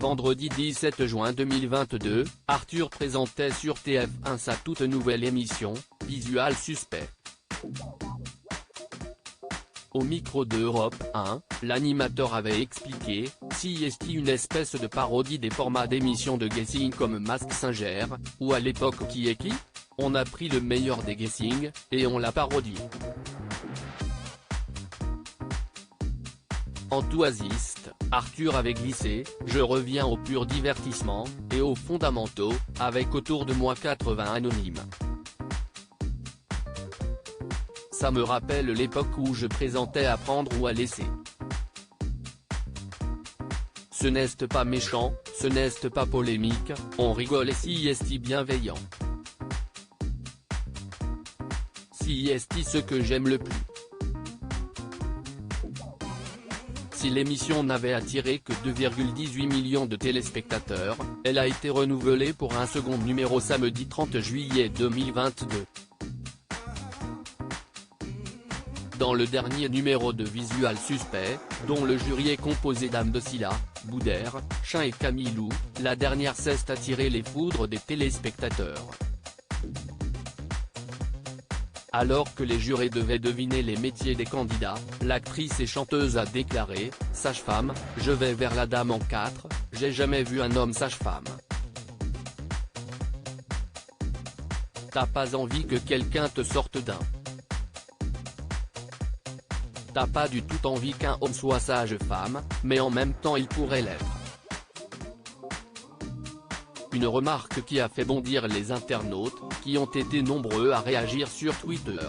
vendredi 17 juin 2022, Arthur présentait sur TF1 sa toute nouvelle émission, Visual Suspect. Au micro de Europe 1, l'animateur avait expliqué, CST une espèce de parodie des formats d'émissions de guessing comme Mask Singer, ou à l'époque Qui est qui ? On a pris le meilleur des guessing, et on l'a parodié. Enthousiaste, Arthur avait glissé, je reviens au pur divertissement, et aux fondamentaux, avec autour de moi 80 anonymes. Ça me rappelle l'époque où je présentais à prendre ou à laisser. Ce n'est pas méchant, ce n'est pas polémique, on rigole et CST bienveillant. CST ce que j'aime le plus. Si l'émission n'avait attiré que 2,18 millions de téléspectateurs, elle a été renouvelée pour un second numéro samedi 30 juillet 2022. Dans le dernier numéro de Visual Suspect, dont le jury est composé d'Anne de Silla, Boudère, Chin et Camilou, la dernière cesse d'attirer les foudres des téléspectateurs. Alors que les jurés devaient deviner les métiers des candidats, l'actrice et chanteuse a déclaré, « Sage-femme, je vais vers la dame en 4, j'ai jamais vu un homme sage-femme. » T'as pas envie que quelqu'un te sorte d'un. T'as pas du tout envie qu'un homme soit sage-femme, mais en même temps il pourrait l'être. Une remarque qui a fait bondir les internautes, qui ont été nombreux à réagir sur Twitter.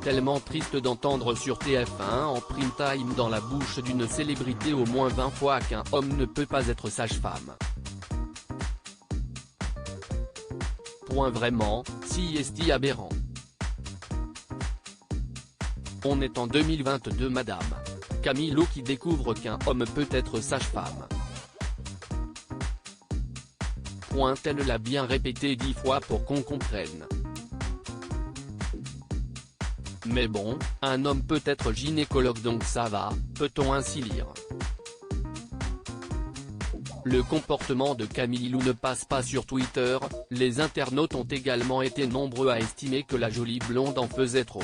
Tellement triste d'entendre sur TF1 en prime time dans la bouche d'une célébrité au moins 20 fois qu'un homme ne peut pas être sage-femme. Point vraiment, CST aberrant. On est en 2022 madame. Camilou qui découvre qu'un homme peut être sage-femme. Elle l'a bien répété 10 fois pour qu'on comprenne. Mais bon, un homme peut être gynécologue donc ça va, peut-on ainsi lire. Le comportement de Camilou ne passe pas sur Twitter, les internautes ont également été nombreux à estimer que la jolie blonde en faisait trop.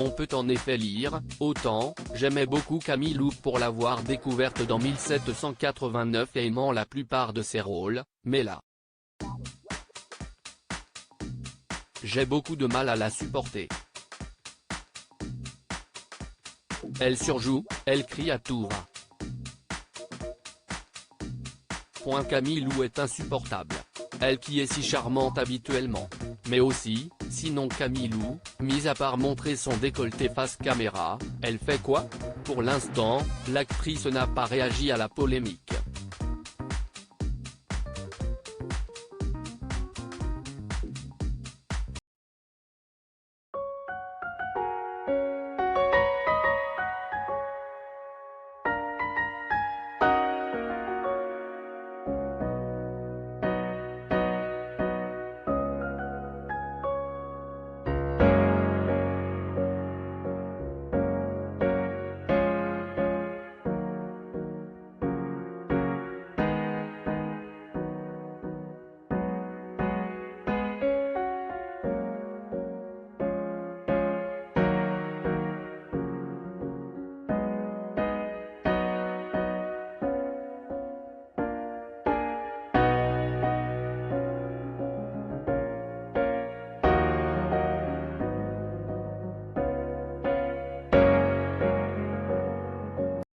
On peut en effet lire, autant, j'aimais beaucoup Camilou pour l'avoir découverte dans 1789 et aimant la plupart de ses rôles, mais là. J'ai beaucoup de mal à la supporter. Elle surjoue, elle crie à tout va. Camilou est insupportable. Elle qui est si charmante habituellement. Mais aussi, sinon Camilou, mis à part montrer son décolleté face caméra, elle fait quoi ? Pour l'instant, l'actrice n'a pas réagi à la polémique.